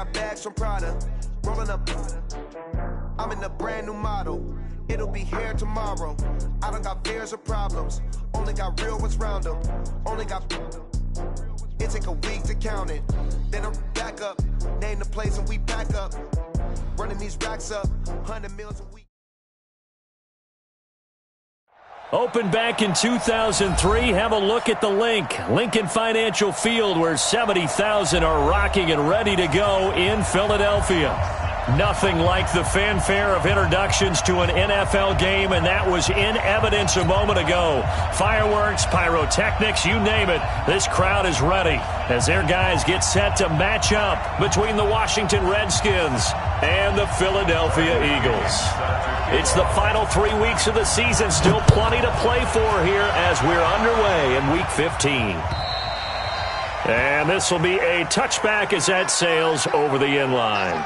got bags from Prada, rolling up. I'm in a brand new model. It'll be here tomorrow. I don't got fears or problems. Only got real ones round them. Only got. It take a week to count it. Then I'm back up. Name the place and we back up. Running these racks up. 100 meals a week. Opened back in 2003, have a look at the link. Lincoln Financial Field, where 70,000 are rocking and ready to go in Philadelphia. Nothing like the fanfare of introductions to an NFL game, and that was in evidence a moment ago. Fireworks, pyrotechnics, you name it. This crowd is ready as their guys get set to match up between the Washington Redskins and the Philadelphia Eagles. It's the final 3 weeks of the season. Still plenty to play for here as we're underway in Week 15. And this will be a touchback as that sails over the end line.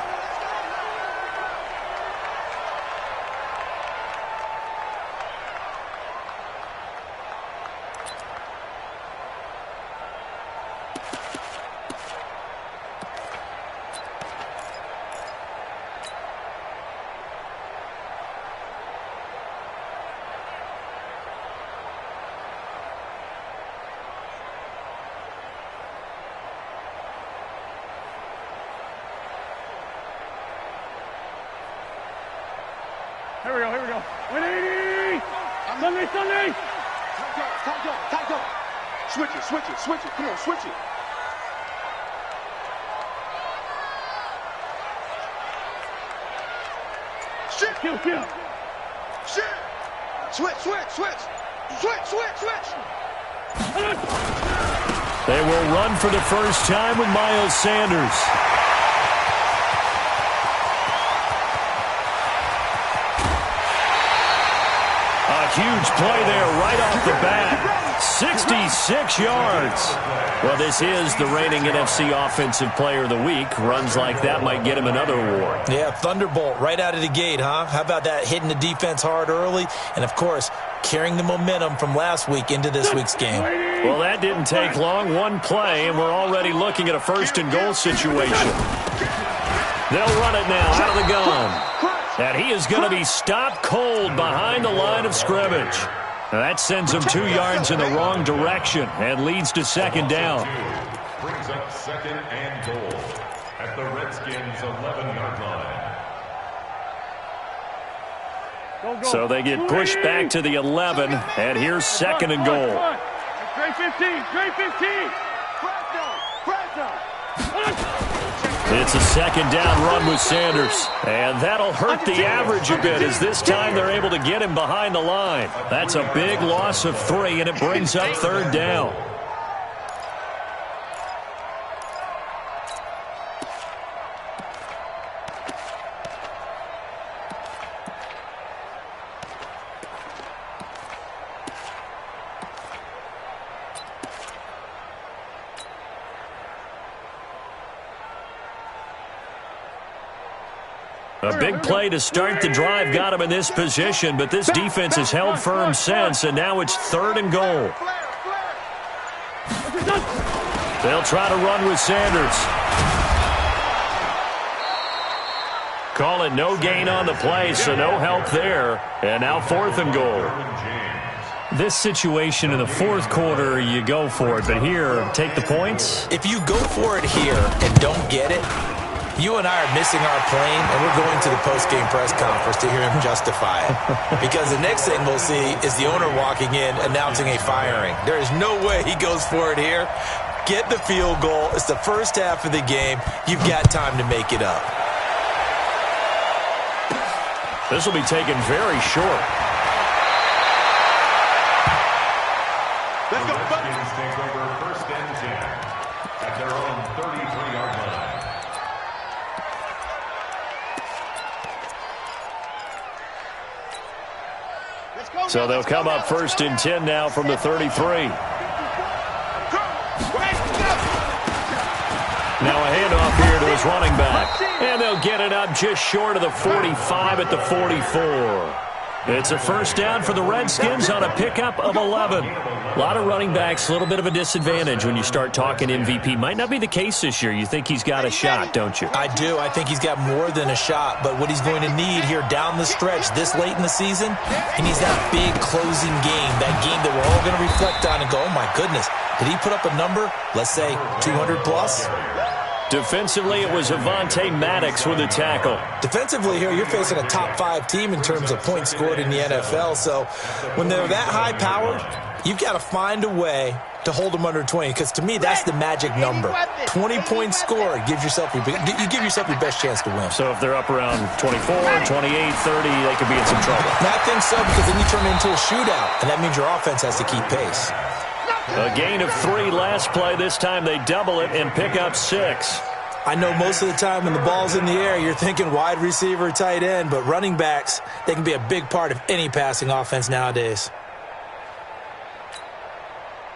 Here we go. 180! Sunday! Tight go. Switch it. Come on, switch it. Shit! Kill! Shit! Switch! They will run for the first time with Miles Sanders. A huge play there right off the bat. 66 yards. Well, this is the reigning NFC Offensive Player of the Week. Runs like that might get him another award. Yeah, thunderbolt right out of the gate, huh? How about that, hitting the defense hard early? And, of course, carrying the momentum from last week into this week's game. Well, that didn't take long. One play, and we're already looking at a first-and-goal situation. They'll run it now out of the gun. And he is going to be stopped cold behind the line of scrimmage. Now that sends him 2 yards in the wrong direction and leads to second down. Brings up second and goal at the Redskins' 11-yard line. So they get pushed back to the 11, and here's second and goal. Great 15. It's a second down run with Sanders. And that'll hurt the average a bit as this time they're able to get him behind the line. That's a big loss of 3, and it brings up third down. A big play to start the drive got him in this position, but this defense has held firm since, and now it's third and goal. They'll try to run with Sanders. Call it no gain on the play, so no help there. And now fourth and goal. This situation in the fourth quarter, you go for it, but here, take the points. If you go for it here and don't get it, you and I are missing our plane, and we're going to the post-game press conference to hear him justify it. Because the next thing we'll see is the owner walking in announcing a firing. There is no way he goes for it here. Get the field goal. It's the first half of the game. You've got time to make it up. This will be taken very short. Let's go. Redskins take over first and 10 at their own 33-yard line. So they'll come up first and 10 now from the 33. Now a handoff here to his running back. And they'll get it up just short of the 45 at the 44. It's a first down for the Redskins on a pickup of 11. A lot of running backs, a little bit of a disadvantage when you start talking MVP. Might not be the case this year. You think he's got a shot, don't you? I do. I think he's got more than a shot. But what he's going to need here down the stretch this late in the season, he needs that big closing game, that game that we're all going to reflect on and go, oh, my goodness, did he put up a number, let's say 200 plus? Defensively, it was Avonte Maddox with a tackle. Defensively here, you're facing a top-5 team in terms of points scored in the NFL. So when they're that high-powered, you've got to find a way to hold them under 20. Because to me, that's the magic number. 20-point score gives yourself you give yourself your best chance to win. So if they're up around 24, 28, 30, they could be in some trouble. And I think so, because then you turn it into a shootout, and that means your offense has to keep pace. A gain of 3 last play. This time they double it and pick up 6. I know most of the time when the ball's in the air, you're thinking wide receiver, tight end, but running backs, they can be a big part of any passing offense nowadays.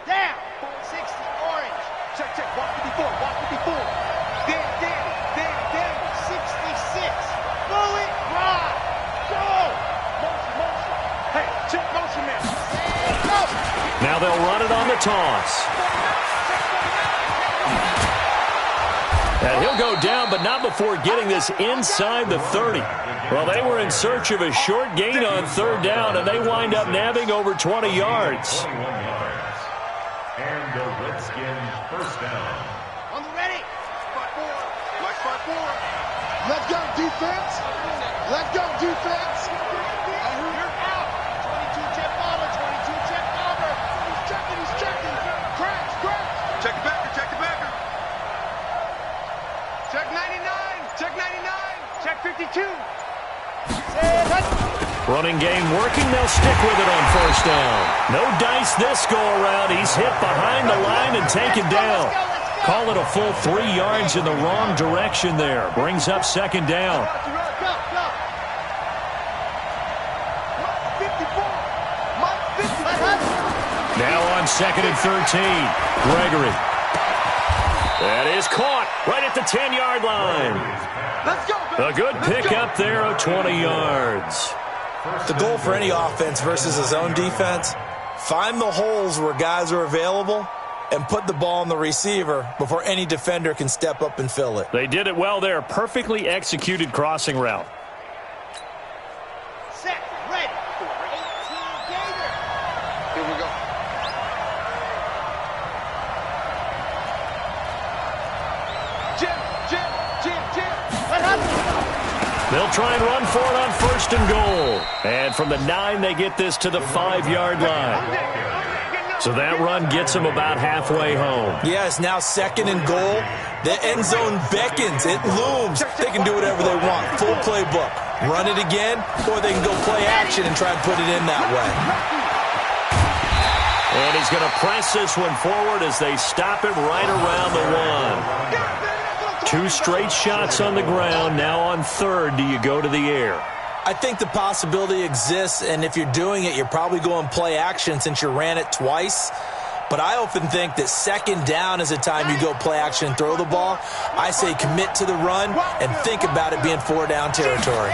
Down. 60, orange. Check, check. Walk to before. Walk to before. Down. 66. Pull it. Ride. Go. Motion. Hey, check motion man. Go. Now they'll run it on the toss. And he'll go down, but not before getting this inside the 30. Well, they were in search of a short gain on third down, and they wind up nabbing over 20 yards. 21 yards. And the Redskins first down. On the ready. Spot 4. My spot 4. Let's go, defense. Let's go, defense. You're out. 22 check bomber. 22 check bomber. He's checking. Crash. Check the backer. Check 99. Check 52. Running game working. They'll stick with it on first down. No dice this go around. He's hit behind the line and taken down. Call it a full 3 yards in the wrong direction there. Brings up second down. Now on second and 13. Gregory. That is caught right at the 10-yard line. Let's go. A good pickup there of 20 yards. The goal for any offense versus his own defense, find the holes where guys are available and put the ball on the receiver before any defender can step up and fill it. They did it well there. Perfectly executed crossing route. Set. Ready. 18 Gator. Here we go. Jim. They'll try and run for it on first and goal. And from the 9, they get this to the 5-yard line. So that run gets them about halfway home. Yes, now second and goal. The end zone beckons. It looms. They can do whatever they want. Full playbook. Run it again, or they can go play action and try and put it in that way. And he's going to press this one forward as they stop it right around the 1. 2 straight shots on the ground. Now on third, do you go to the air? I think the possibility exists, and if you're doing it, you're probably going play action since you ran it twice. But I often think that second down is a time you go play action and throw the ball. I say commit to the run and think about it being 4-down territory.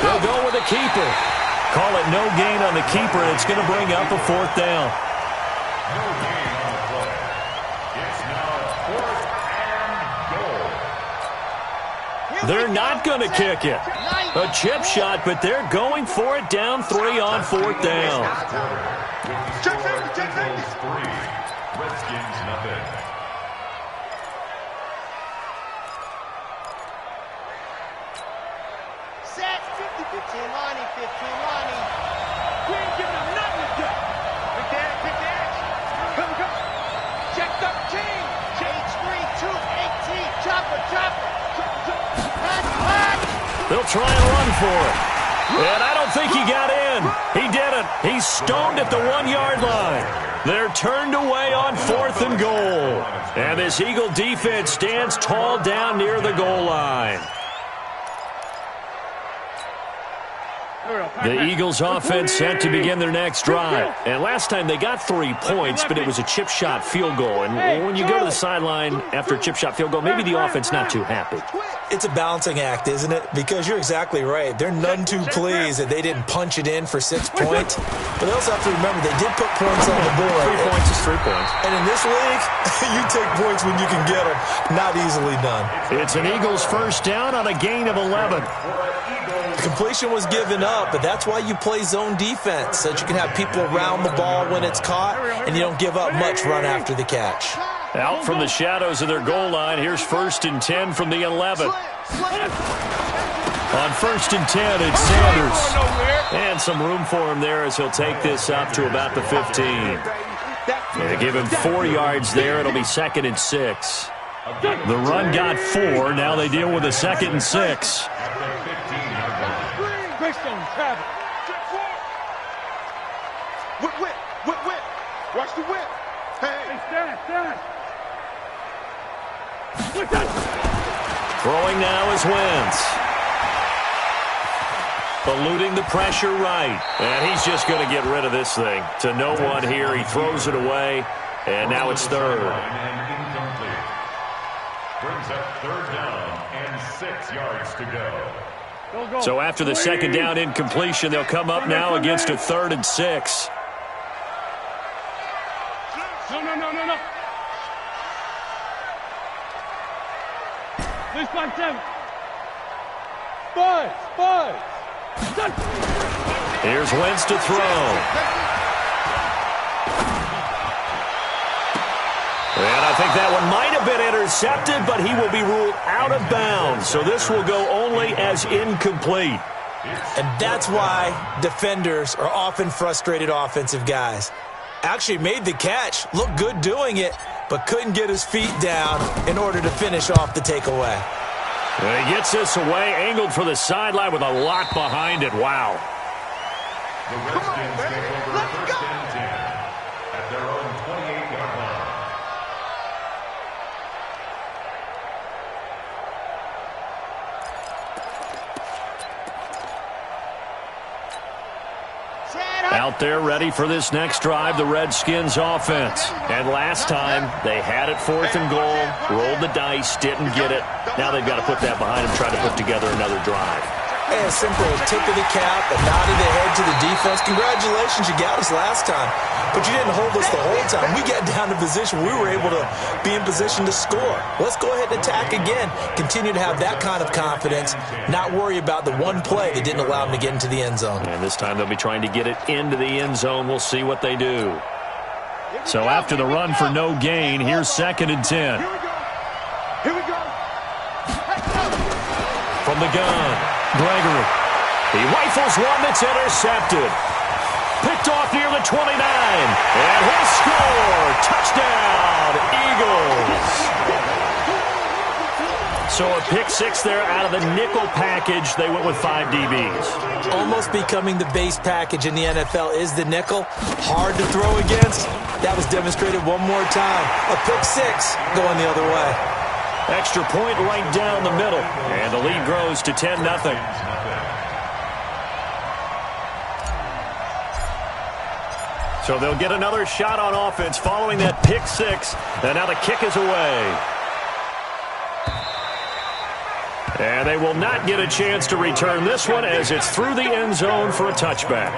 They'll go with a keeper. Call it no gain on the keeper, and it's going to bring up a 4th down. No gain on the play. It's now 4th and goal. They're not going to kick it. A chip shot, but they're going for it down 3 on 4th down. Check 50. 3. Redskins nothing. Set. 15 Lonnie. We ain't giving him nothing to do. Quick dash. Come. Check 13. H3, 2, 18. Chopper. Pass. They'll try and run for it. And I don't think he got in. He didn't. He's stoned at the 1-yard line. They're turned away on 4th and goal. And this Eagle defense stands tall down near the goal line. The Eagles offense set to begin their next drive. And last time they got 3 points, but it was a chip shot field goal. And when you go to the sideline after a chip shot field goal, maybe the offense not too happy. It's a balancing act, isn't it? Because you're exactly right. They're none too pleased that they didn't punch it in for 6 points. But they also have to remember they did put points on the board. 3 points is 3 points. And in this league, you take points when you can get them. Not easily done. It's an Eagles first down on a gain of 11. Completion was given up, but that's why you play zone defense, so that you can have people around the ball when it's caught, and you don't give up much run after the catch. Out from the shadows of their goal line, here's 1st and 10 from the 11. On 1st and 10, it's Sanders. And some room for him there as he'll take this up to about the 15. They give him 4 yards there. It'll be 2nd and 6. The run got 4. Now they deal with a 2nd and 6. Whip. Watch the whip. Hey, stand. Throwing now is Wentz. Eluding the pressure right. And he's just going to get rid of this thing. To no one here. He throws it away. And now it's 3rd. Brings up 3rd down and 6 yards to go. So after the 2nd down incompletion, they'll come up now against a 3rd and 6. No. Please, 5-7. Five. Here's Wentz to throw. And I think that one might have been intercepted, but he will be ruled out of bounds. So this will go only as incomplete. And that's why defenders are often frustrated offensive guys. Actually made the catch, looked good doing it, but couldn't get his feet down in order to finish off the takeaway. And he gets this away, angled for the sideline with a lot behind it. Wow. The Redskins take over 1st and 10 at their own 28-yard line. Out there ready for this next drive, the Redskins offense. And last time, they had it 4th and goal, rolled the dice, didn't get it. Now they've got to put that behind them, try to put together another drive. And a simple tip of the cap, a nod of the head to the defense. Congratulations, you got us last time. But you didn't hold us the whole time. We got down to position. We were able to be in position to score. Let's go ahead and attack again. Continue to have that kind of confidence. Not worry about the one play that didn't allow them to get into the end zone. And this time they'll be trying to get it into the end zone. We'll see what they do. So after the run for no gain, here's 2nd and 10. Here we go. From the gun, Gregory. He rifles one that's intercepted. Picked off near the 29. And he'll score. Touchdown, Eagles. So a pick 6 there out of the nickel package. They went with 5 DBs. Almost becoming the base package in the NFL is the nickel. Hard to throw against. That was demonstrated one more time. A pick 6 going the other way. Extra point right down the middle. And the lead grows to 10-0. So they'll get another shot on offense following that pick 6. And now the kick is away. And they will not get a chance to return this one as it's through the end zone for a touchback.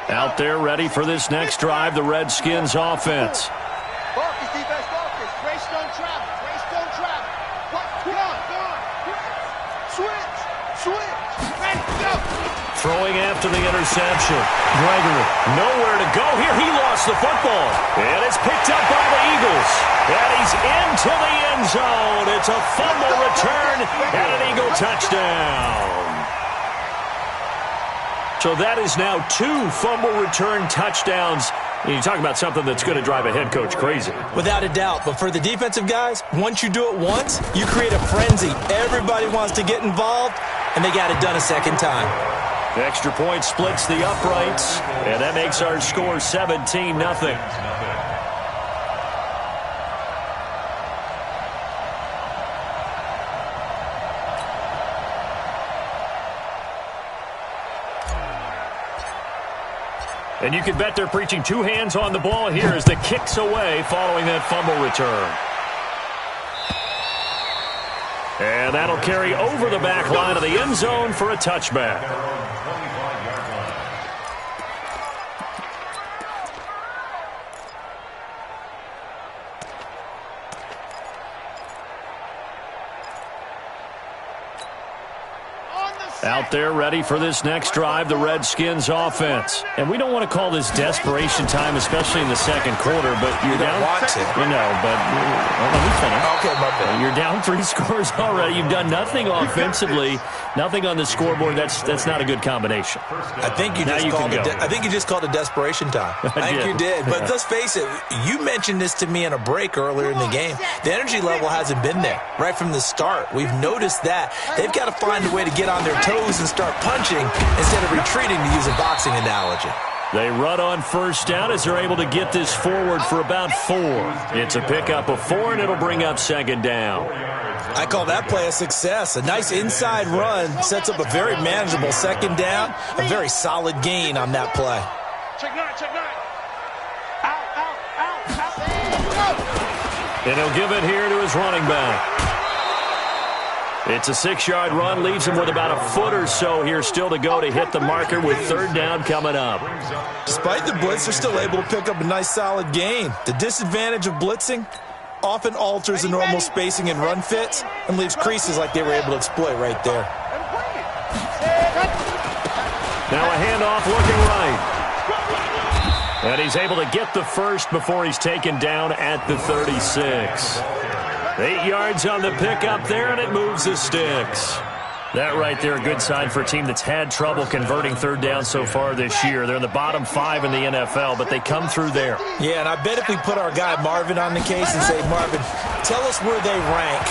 Out there ready for this next drive, the Redskins offense. Focus, defense, focus. Race don't travel. Come on. Switch. Ready, go. Throwing after the interception. Gregory, nowhere to go here. He lost the football. And it's picked up by the Eagles. And he's into the end zone. It's a fumble return and an Eagle touchdown. So that is now 2 fumble return touchdowns. You talk about something that's going to drive a head coach crazy. Without a doubt. But for the defensive guys, once you do it once, you create a frenzy. Everybody wants to get involved, and they got it done a second time. The extra point splits the uprights, and that makes our score 17-0. And you can bet they're preaching two hands on the ball here as the kick's away following that fumble return. And that'll carry over the back line of the end zone for a touchback. Out there ready for this next drive, the Redskins offense. And we don't want to call this desperation time, especially in the second quarter, but you're down. Want to. You know, but let me finish. Okay, my bad. You're down 3 scores already. You've done nothing offensively, nothing on the scoreboard. That's not a good combination. I think you just called it desperation time. I think you did. But let's face it, you mentioned this to me in a break earlier in the game. The energy level hasn't been there right from the start. We've noticed that. They've got to find a way to get on their toes and start punching instead of retreating, to use a boxing analogy. They run on first down as they're able to get this forward for about 4. It's a pickup of 4, and it'll bring up second down. I call that play a success. A nice inside run sets up a very manageable second down, a very solid gain on that play. Check 9, check 9. Out. And he'll give it here to his running back. It's a 6-yard run, leaves him with about a foot or so here still to go to hit the marker with third down coming up. Despite the blitz, they're still able to pick up a nice solid gain. The disadvantage of blitzing often alters the normal spacing and run fits and leaves creases like they were able to exploit right there. Now a handoff looking right. And he's able to get the first before he's taken down at the 36. 8 yards on the pickup there, and it moves the sticks. That right there, a good sign for a team that's had trouble converting third down so far this year. They're in the bottom 5 in the NFL, but they come through there. Yeah, and I bet if we put our guy Marvin on the case and say, Marvin, tell us where they rank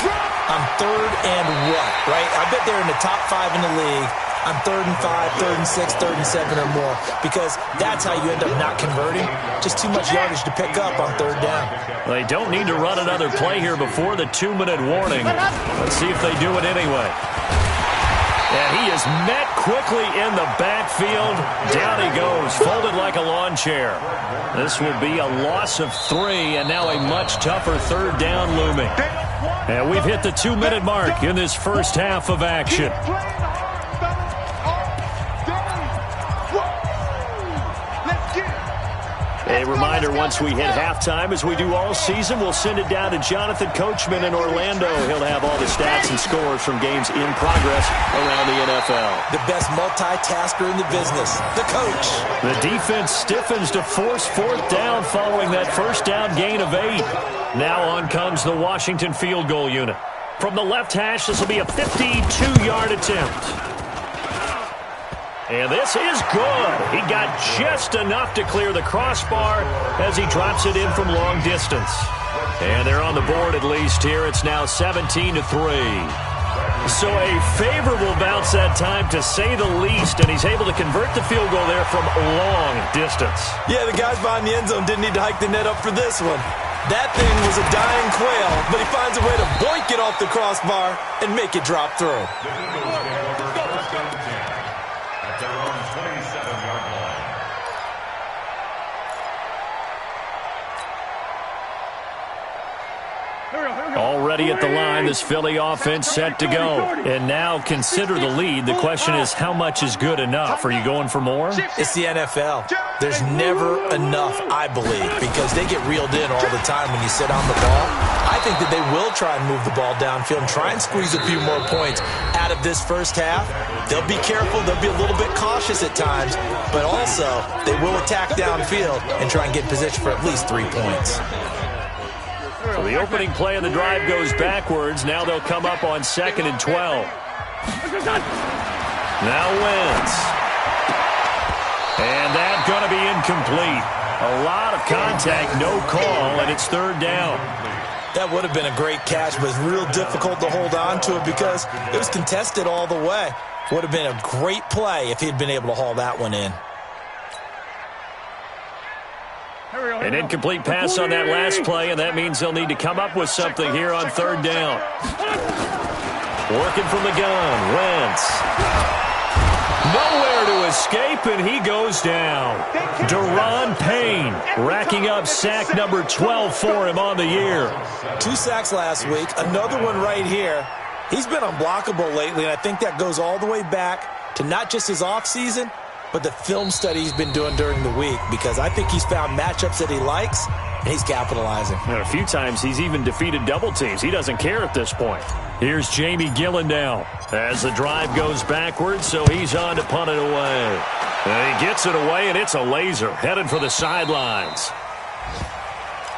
on third and what, right? I bet they're in the top 5 in the league on 3rd and 5, 3rd and 6, 3rd and 7 or more, because that's how you end up not converting. Just too much yardage to pick up on third down. They don't need to run another play here before the 2-minute warning. Let's see if they do it anyway. And he is met quickly in the backfield. Down he goes, folded like a lawn chair. This will be a loss of 3, and now a much tougher third down looming. And we've hit the 2-minute mark in this first half of action. A reminder, once we hit halftime, as we do all season, we'll send it down to Jonathan Coachman in Orlando. He'll have all the stats and scores from games in progress around the NFL. The best multitasker in the business, the coach. The defense stiffens to force fourth down following that first down gain of 8. Now on comes the Washington field goal unit. From the left hash, this will be a 52-yard attempt. And this is good. He got just enough to clear the crossbar as he drops it in from long distance. And they're on the board at least here. It's now 17-3. So a favorable bounce that time, to say the least, and he's able to convert the field goal there from long distance. Yeah, the guys behind the end zone didn't need to hike the net up for this one. That thing was a dying quail, but he finds a way to boink it off the crossbar and make it drop through. Already at the line, this Philly offense set to go. And now consider the lead. The question is, how much is good enough? Are you going for more? It's the NFL. There's never enough, I believe, because they get reeled in all the time when you sit on the ball. I think that they will try and move the ball downfield and try and squeeze a few more points out of this first half. They'll be careful. They'll be a little bit cautious at times, but also they will attack downfield and try and get in position for at least 3 points. So the opening play of the drive goes backwards. Now they'll come up on 2nd and 12. Now Wentz. And that's going to be incomplete. A lot of contact, no call, and it's third down. That would have been a great catch, but it's real difficult to hold on to it because it was contested all the way. Would have been a great play if he'd been able to haul that one in. An incomplete pass on that last play, and that means they'll need to come up with something here on third down. Working from the gun, Wentz. Nowhere to escape, and he goes down. Deron Payne racking up sack number 12 for him on the year. 2 sacks last week, another one right here. He's been unblockable lately, and I think that goes all the way back to not just his offseason, but the film study he's been doing during the week, because I think he's found matchups that he likes, and he's capitalizing. And a few times he's even defeated double teams. He doesn't care at this point. Here's Jamie Gillen now as the drive goes backwards, so he's on to punt it away. And he gets it away, and it's a laser headed for the sidelines.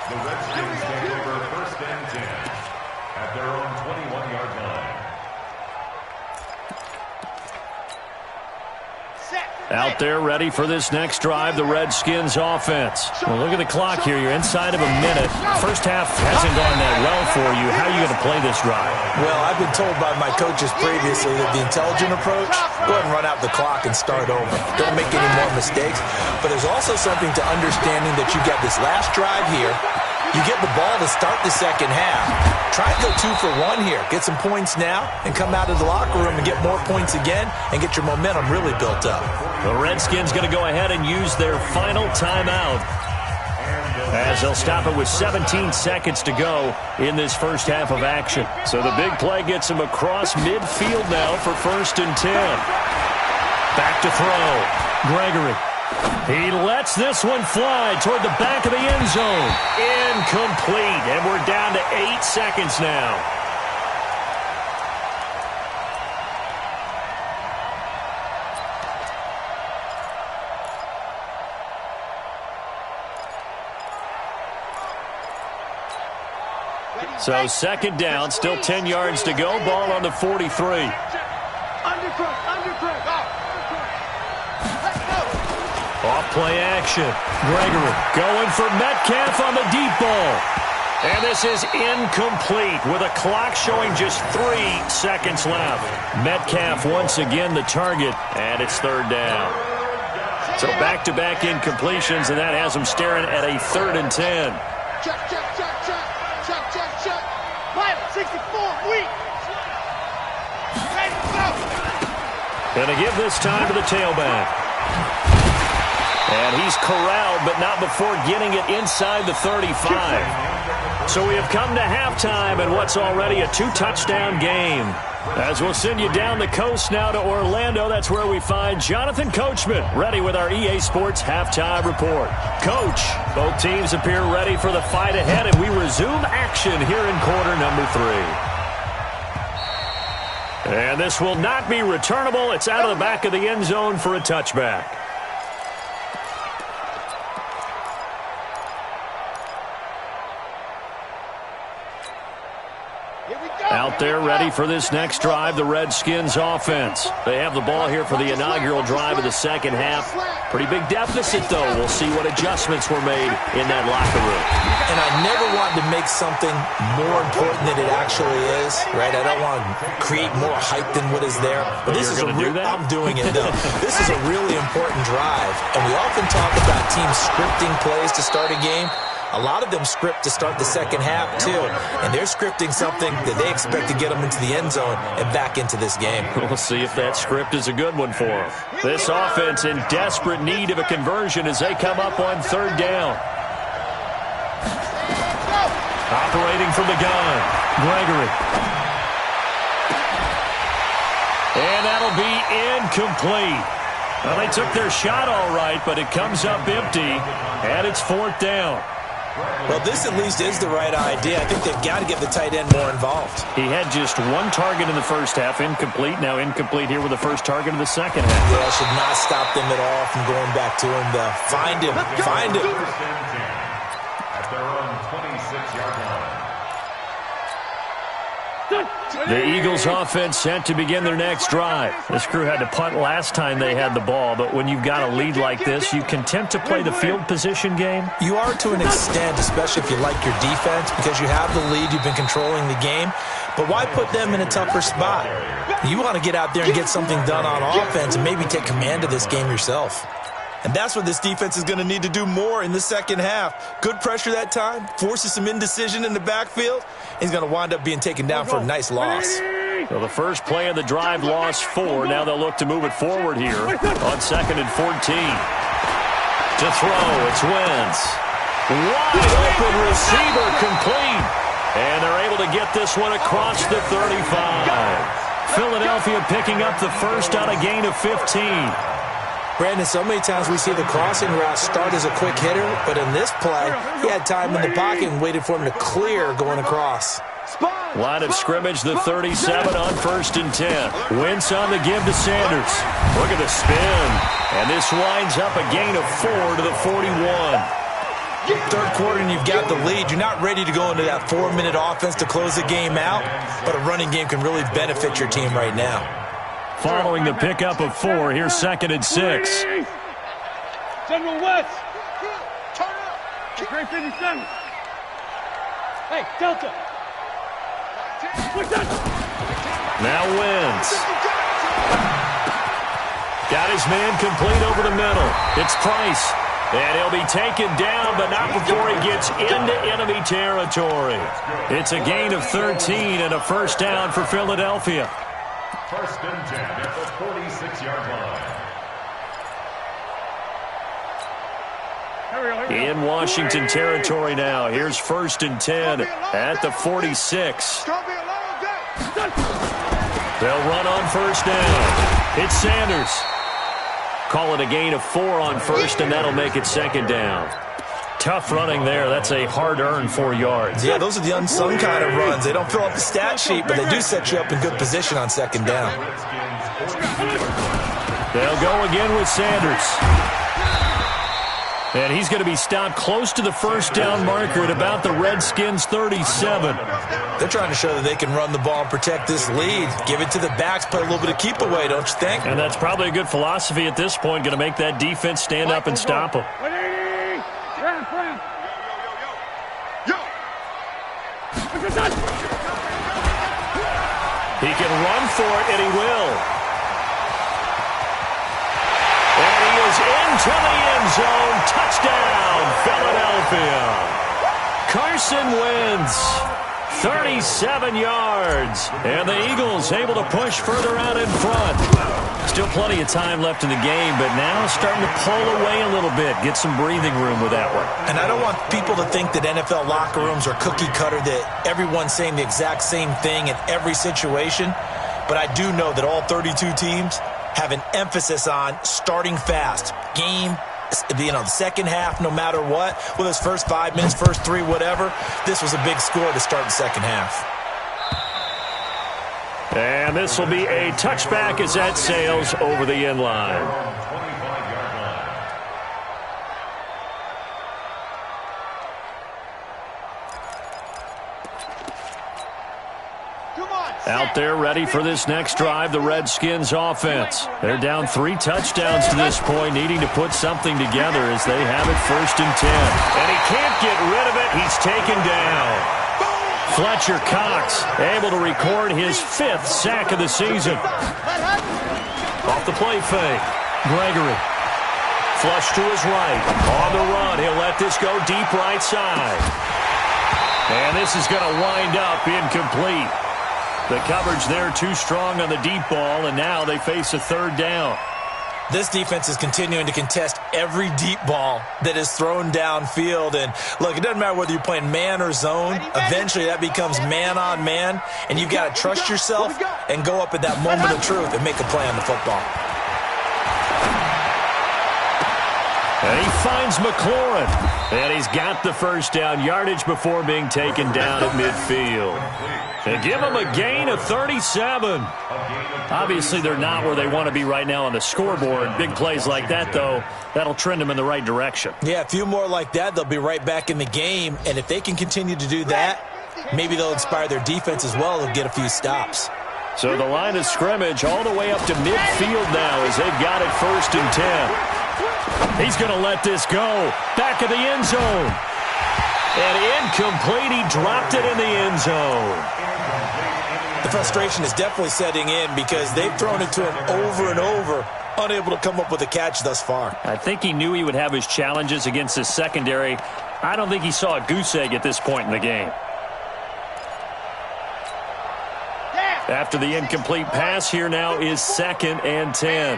The Redskins take over 1st and 10 at their own 21-yard line. Out there ready for this next drive, the Redskins offense. Well, look at the clock here. You're inside of a minute. First half hasn't gone that well for you. How are you going to play this drive? Well, I've been told by my coaches previously that the intelligent approach, go ahead and run out the clock and start over. Don't make any more mistakes. But there's also something to understanding that you got this last drive here. You get the ball to start the second half. Try and go 2 for 1 here. Get some points now and come out of the locker room and get more points again and get your momentum really built up. The Redskins going to go ahead and use their final timeout, as they'll stop it with 17 seconds to go in this first half of action. So the big play gets him across midfield now for 1st and 10. Back to throw. Gregory. He lets this one fly toward the back of the end zone. Incomplete, and we're down to 8 seconds now. So 2nd down, still 10 yards to go. Ball on the 43. Off play action. Gregory going for Metcalf on the deep ball. And this is incomplete with a clock showing just 3 seconds left. Metcalf once again the target, and it's 3rd down. So back-to-back incompletions, and that has him staring at a 3rd and 10. Check, check, check, check. Check, check, check. Pilot 64, weak. Ready, go. Gonna give this time to the tailback. And he's corralled, but not before getting it inside the 35. So we have come to halftime in what's already a 2-touchdown game. As we'll send you down the coast now to Orlando, that's where we find Jonathan Coachman, ready with our EA Sports Halftime Report. Coach, both teams appear ready for the fight ahead, and we resume action here in quarter number 3. And this will not be returnable. It's out of the back of the end zone for a touchback. Out there ready for this next drive, the Redskins offense. They have the ball here for the inaugural drive of the second half. Pretty big deficit, though. We'll see what adjustments were made in that locker room. And I never wanted to make something more important than it actually is, right? I don't want to create more hype than what is there. But this is I'm doing it, though. This is a really important drive. And we often talk about teams scripting plays to start a game. A lot of them script to start the second half, too. And they're scripting something that they expect to get them into the end zone and back into this game. We'll see if that script is a good one for them. This offense in desperate need of a conversion as they come up on 3rd down. Operating from the gun, Gregory. And that'll be incomplete. Well, they took their shot all right, but it comes up empty, and it's 4th down. Well, this at least is the right idea. I think they've got to get the tight end more involved. He had just 1 target in the first half, incomplete. Now incomplete here with the first target of the second half. Yeah, that should not stop them at all from going back to him. Find him. Find him. At their own 26-yard line. The Eagles offense set to begin their next drive. This crew had to punt last time they had the ball, but when you've got a lead like this, you content to play the field position game? You are to an extent, especially if you like your defense, because you have the lead, you've been controlling the game. But why put them in a tougher spot? You want to get out there and get something done on offense and maybe take command of this game yourself. And that's what this defense is going to need to do more in the second half. Good pressure that time, forces some indecision in the backfield. He's going to wind up being taken down for a nice loss. Well, the first play of the drive lost 4. Now they'll look to move it forward here on 2nd and 14. To throw, it's Wentz. Wide open receiver complete. And they're able to get this one across the 35. Philadelphia picking up the first on a gain of 15. Brandon, so many times we see the crossing route start as a quick hitter, but in this play, he had time in the pocket and waited for him to clear going across. Line of scrimmage, the 37 on 1st and 10. Wentz on the give to Sanders. Look at the spin. And this winds up a gain of 4 to the 41. Third quarter and you've got the lead. You're not ready to go into that 4-minute offense to close the game out, but a running game can really benefit your team right now. Following the pickup of 4, here's 2nd and 6. General West. Great 57. Hey, Delta. Now Wentz. Got his man complete over the middle. It's Price. And he'll be taken down, but not before he gets into enemy territory. It's a gain of 13 and a first down for Philadelphia. 1st and 10 at the 46-yard line. In Washington territory now. Here's 1st and 10 at the 46. They'll run on first down. It's Sanders. Call it a gain of 4 on 1st, and that'll make it 2nd down. Tough running there. That's a hard-earned 4 yards. Yeah, those are the unsung kind of runs. They don't fill up the stat sheet, but they do set you up in good position on 2nd down. They'll go again with Sanders. And he's going to be stopped close to the first down marker at about the Redskins' 37. They're trying to show that they can run the ball and protect this lead. Give it to the backs, play a little bit of keep away, don't you think? And that's probably a good philosophy at this point, going to make that defense stand up and stop them. He can run for it, and he will. And he is into the end zone. Touchdown, Philadelphia. Carson Wentz, 37 yards. And the Eagles able to push further out in front. Still plenty of time left in the game, but now starting to pull away a little bit. Get some breathing room with that one. And I don't want people to think that NFL locker rooms are cookie cutter, that everyone's saying the exact same thing in every situation. But I do know that all 32 teams have an emphasis on starting fast. Game, the second half, no matter what, whether it's first 5 minutes, first 3, whatever, this was a big score to start the second half. And this will be a touchback as that sails over the end line. Out there ready for this next drive, the Redskins offense. They're down 3 touchdowns to this point, needing to put something together as they have it 1st and 10. And he can't get rid of it. He's taken down. Fletcher Cox able to record his 5th sack of the season. Off the play fake. Gregory. Flush to his right. On the run. He'll let this go deep right side. And this is going to wind up incomplete. The coverage there too strong on the deep ball, and now they face a 3rd down. This defense is continuing to contest every deep ball that is thrown downfield. And, look, it doesn't matter whether you're playing man or zone. Eventually that becomes man on man, and you've got to trust yourself and go up at that moment of truth and make a play on the football. And he finds McLaurin. And he's got the first down yardage before being taken down at midfield. They give him a gain of 37. Obviously, they're not where they want to be right now on the scoreboard. Big plays like that, though, that'll trend them in the right direction. Yeah, a few more like that, they'll be right back in the game. And if they can continue to do that, maybe they'll inspire their defense as well and get a few stops. So the line of scrimmage all the way up to midfield now as they've got it 1st and 10. He's going to let this go. Back of the end zone. And incomplete. He dropped it in the end zone. The frustration is definitely setting in because they've thrown it to him over and over, unable to come up with a catch thus far. I think he knew he would have his challenges against his secondary. I don't think he saw a goose egg at this point in the game. After the incomplete pass, here now is 2nd and 10.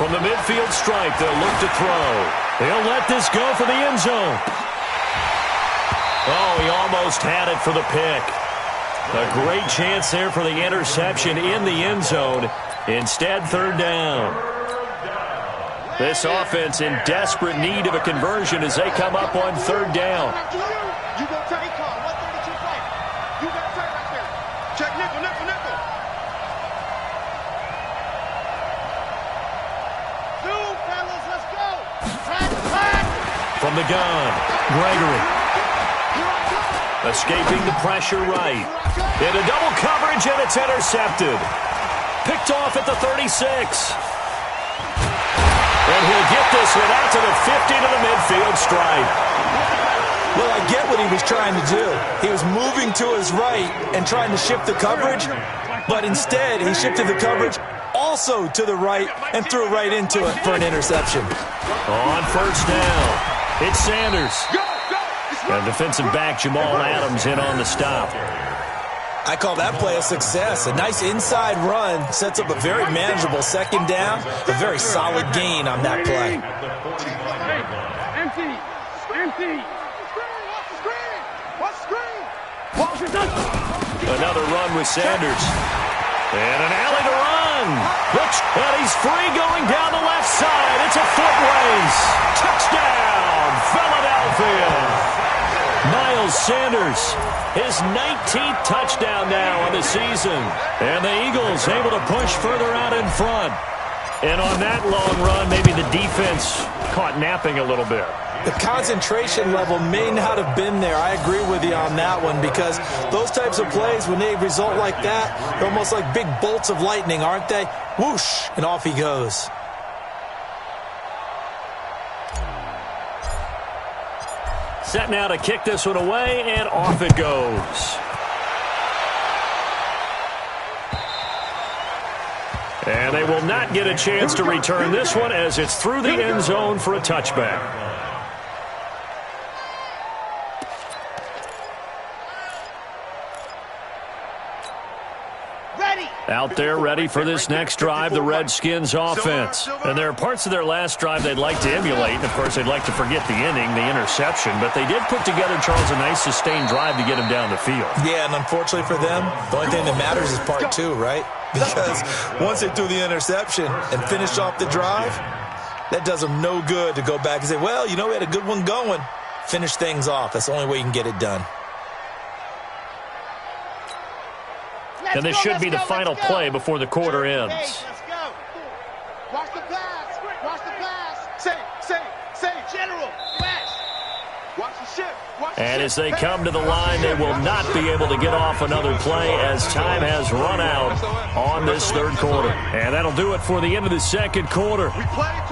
From the midfield stripe, they'll look to throw. He'll let this go for the end zone. Oh, he almost had it for the pick. A great chance there for the interception in the end zone. Instead, 3rd down. This offense in desperate need of a conversion as they come up on 3rd down. You go turn. 132 play. You got to turn right there. Check nickel. Two, fellas, let's go. Pack. From the gun, Gregory. Escaping the pressure right. Into double coverage, and it's intercepted. Picked off at the 36. And he'll get this one out to the 50 to the midfield stripe. Well, I get what he was trying to do. He was moving to his right and trying to shift the coverage, but instead he shifted the coverage also to the right and threw right into it for an interception. On 1st down, it's Sanders. And defensive back Jamal Adams in on the stop. I call that play a success. A nice inside run sets up a very manageable 2nd down. A very solid gain on that play. Empty. Another run with Sanders. And an alley to run. And he's free going down the left side. It's a foot race. Touchdown, Philadelphia. Miles Sanders, his 19th touchdown now on the season. And the Eagles able to push further out in front. And on that long run, maybe the defense caught napping a little bit. The concentration level may not have been there. I agree with you on that one because those types of plays, when they result like that, they're almost like big bolts of lightning, aren't they? Whoosh, and off he goes. Set now to kick this one away, and off it goes. And they will not get a chance to return this one as it's through the end zone for a touchback. Out there ready for this next drive, the Redskins offense. And there are parts of their last drive they'd like to emulate. And, of course, they'd like to forget the inning, the interception. But they did put together, Charles, a nice sustained drive to get him down the field. Yeah, and unfortunately for them, the only thing that matters is part 2, right? Because once they threw the interception and finished off the drive, that does them no good to go back and say, well, you know, we had a good one going. Finish things off. That's the only way you can get it done. And this should be the final play before the quarter ends. Let's go. Watch the pass. Watch the pass. Say, general. Pass. Watch the ship. And as they come to the line, they will not be able to get off another play as time has run out on this 3rd quarter. And that'll do it for the end of the 2nd quarter.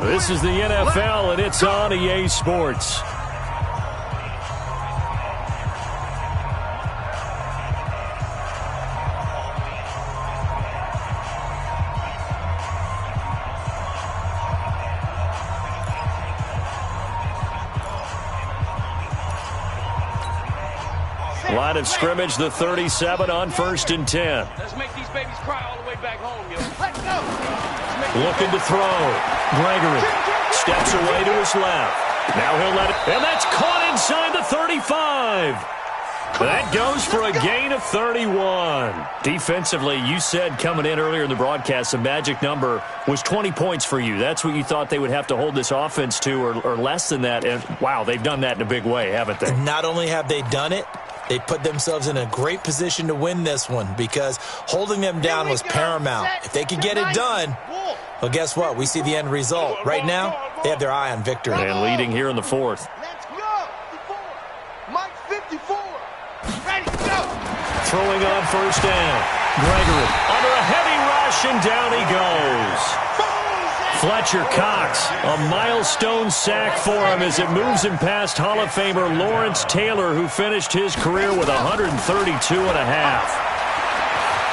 This is the NFL, and it's on EA Sports. Line of scrimmage, the 37 on 1st and 10. Let's make these babies cry all the way back home, yo. Let's go. Looking to throw. Gregory steps away to his left. Now he'll let it. And that's caught inside the 35. That goes for a gain of 31. Defensively, you said coming in earlier in the broadcast, the magic number was 20 points for you. That's what you thought they would have to hold this offense to or less than that. And, wow, they've done that in a big way, haven't they? Not only have they done it, they put themselves in a great position to win this one because holding them down was paramount. If they could get it done, well, guess what? We see the end result. Right now, they have their eye on victory. And leading here in the 4th. Let's go. 54. Mike 54. Ready, go. Throwing on 1st down. Gregory under a heavy rush, and down he goes. Fletcher Cox, a milestone sack for him as it moves him past Hall of Famer Lawrence Taylor, who finished his career with 132 and a half.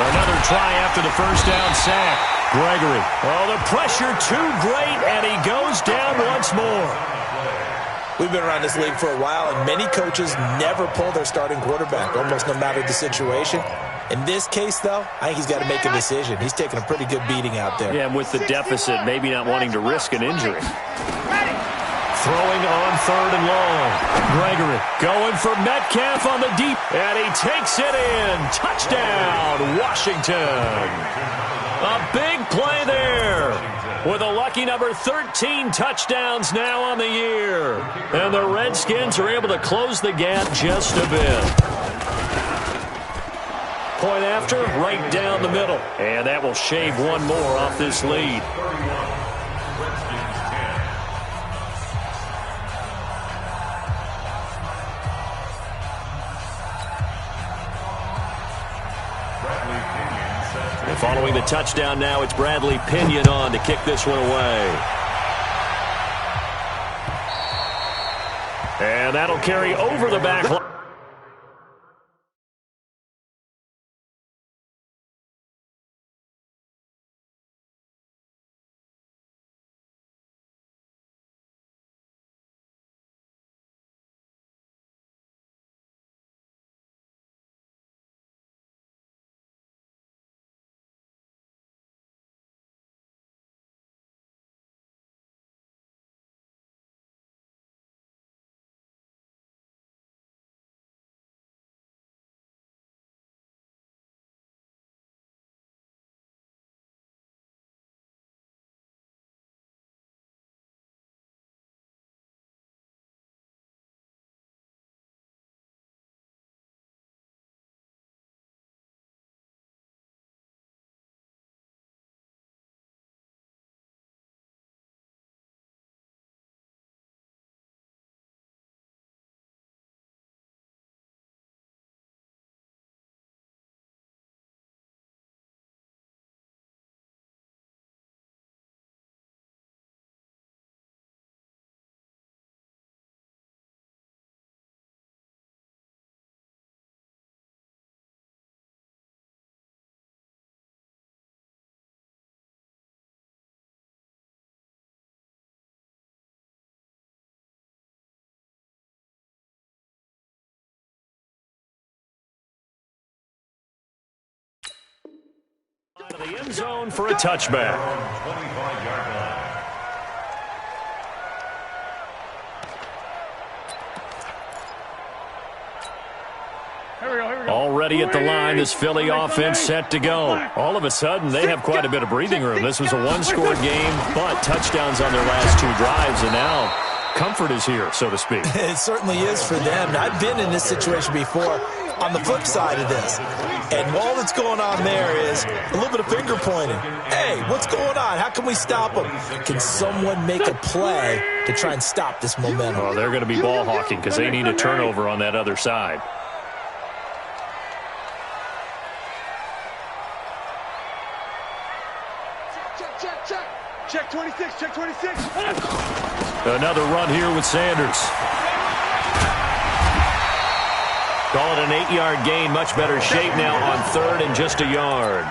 Another try after the 1st down sack. Gregory. Oh, the pressure too great, and he goes down once more. We've been around this league for a while, and many coaches never pull their starting quarterback, almost no matter the situation. In this case, though, I think he's got to make a decision. He's taking a pretty good beating out there. Yeah, and with the deficit, maybe not wanting to risk an injury. Throwing on 3rd and long. Gregory going for Metcalf on the deep, and he takes it in. Touchdown, Washington. A big play there. With a lucky number 13 touchdowns now on the year. And the Redskins are able to close the gap just a bit. Point after, right down the middle. And that will shave one more off this lead. And following the touchdown now, it's Bradley Pinion on to kick this one away. And that'll carry over the back line. To the end zone for a touchback. Already at the line, this Philly offense set to go. All of a sudden, they have quite a bit of breathing room. This was a one-score game, but touchdowns on their last 2 drives, and now comfort is here, so to speak. It certainly is for them. And I've been in this situation before on the flip side of this. And all that's going on there is a little bit of finger pointing. Hey, what's going on? How can we stop them? Can someone make a play to try and stop this momentum? Oh, they're going to be ball hawking because they need a turnover on that other side. Check 26, check 26. Another run here with Sanders. Call it an 8-yard gain. Much better shape now on 3rd and just a yard.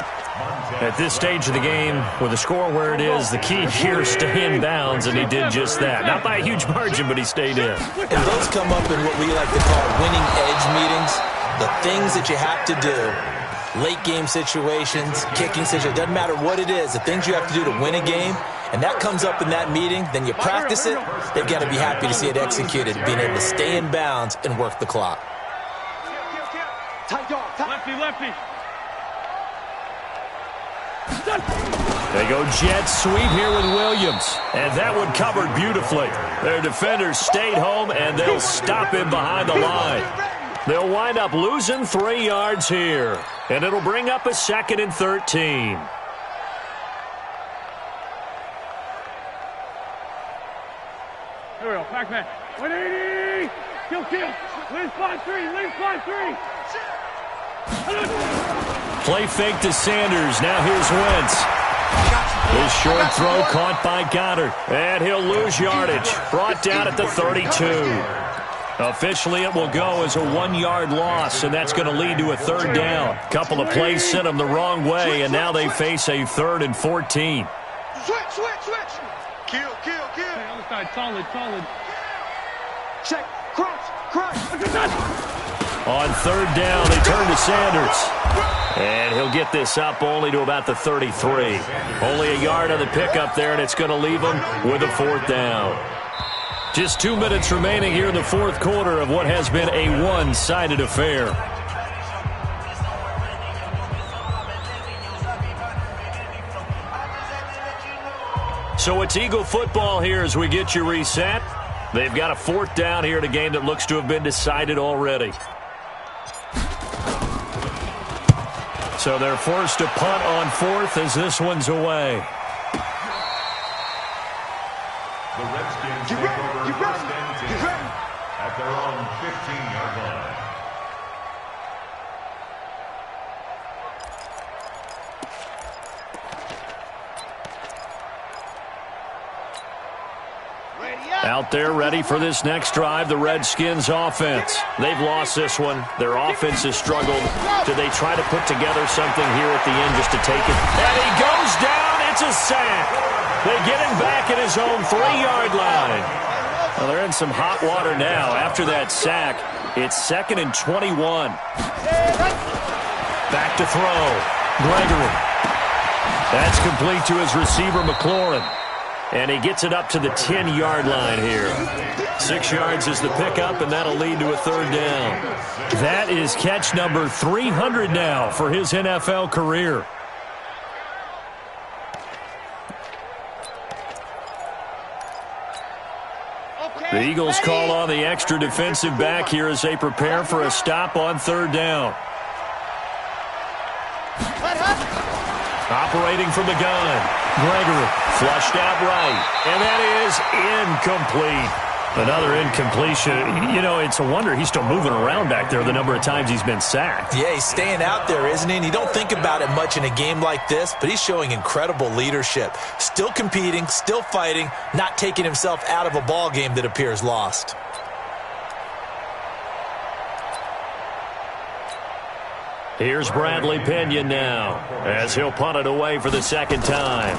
At this stage of the game, with the score where it is, the key here is stay in bounds, and he did just that. Not by a huge margin, but he stayed in. And those come up in what we like to call winning edge meetings. The things that you have to do. Late game situations, kicking situations, doesn't matter what it is, the things you have to do to win a game, and that comes up in that meeting, then you practice it, they've got to be happy to see it executed, being able to stay in bounds and work the clock. Lefty, lefty. They go jet sweep here with Williams, and that one covered beautifully. Their defenders stayed home, and they'll stop him behind the line. They'll wind up losing 3 yards here, and it'll bring up a 2nd and 13. Here we go, Pac-Man. 180! Kill, kill. Lean spot 3, lean spot 3. Play fake to Sanders. Now here's Wentz. His short throw caught by Goddard, and he'll lose yardage. Brought down at the 32. Officially, it will go as a 1-yard loss, and that's going to lead to a 3rd down. Couple of plays sent them the wrong way, and now they face a 3rd and 14. Switch, switch, switch. Kill, kill, kill. Hey, other side, solid, solid. Check. Crouch. On third down, they turn to Sanders. And he'll get this up only to about the 33. Only a yard on the pickup there, and it's going to leave him with a fourth down. Just 2 minutes remaining here in the fourth quarter of what has been a one-sided affair. So it's Eagle football here as we get you reset. They've got a fourth down here in a game that looks to have been decided already. So they're forced to punt on fourth as this one's away. The Redskins take over first and 10 at their own 15-yard line. Out there ready for this next drive, the Redskins offense. They've lost this one. Their offense has struggled. Do they try to put together something here at the end just to take it? And he goes down. It's a sack. They get him back at his own 3-yard line. Well, they're in some hot water now. After that sack, it's 2nd and 21. Back to throw. Gregory. That's complete to his receiver, McLaurin. And he gets it up to the 10-yard line here. 6 yards is the pickup, and that'll lead to a third down. That is catch number 300 now for his NFL career. The Eagles call on the extra defensive back here as they prepare for a stop on third down. Operating from the gun. Gregory flushed out right. And that is incomplete. Another incompletion. You know, it's a wonder he's still moving around back there the number of times he's been sacked. Yeah, he's staying out there, isn't he? And you don't think about it much in a game like this, but he's showing incredible leadership. Still competing, still fighting, not taking himself out of a ball game that appears lost. Here's Bradley Pinion now as he'll punt it away for the second time.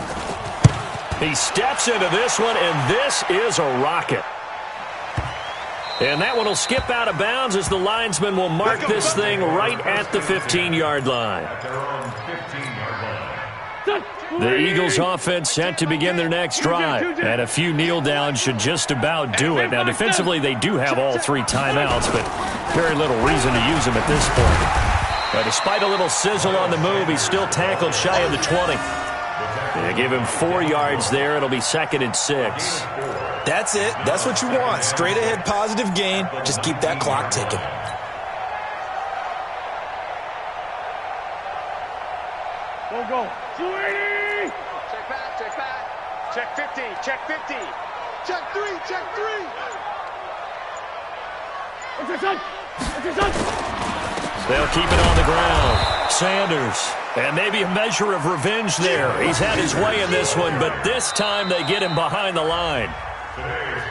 He steps into this one, and this is a rocket. And that one will skip out of bounds as the linesman will mark this thing right at the 15-yard line. The Eagles offense set to begin their next drive, and a few kneel downs should just about do it. Now, defensively, they do have all 3 timeouts, but very little reason to use them at this point. But despite a little sizzle on the move, he's still tackled shy of the 20. They give him 4 yards there. It'll be 2nd and 6. That's it. That's what you want. Straight ahead positive gain. Just keep that clock ticking. Go. 280. Check back. Check 50. Check 3. They'll keep it on the ground. Sanders. And maybe a measure of revenge there. He's had his way in this one, but this time they get him behind the line. Today's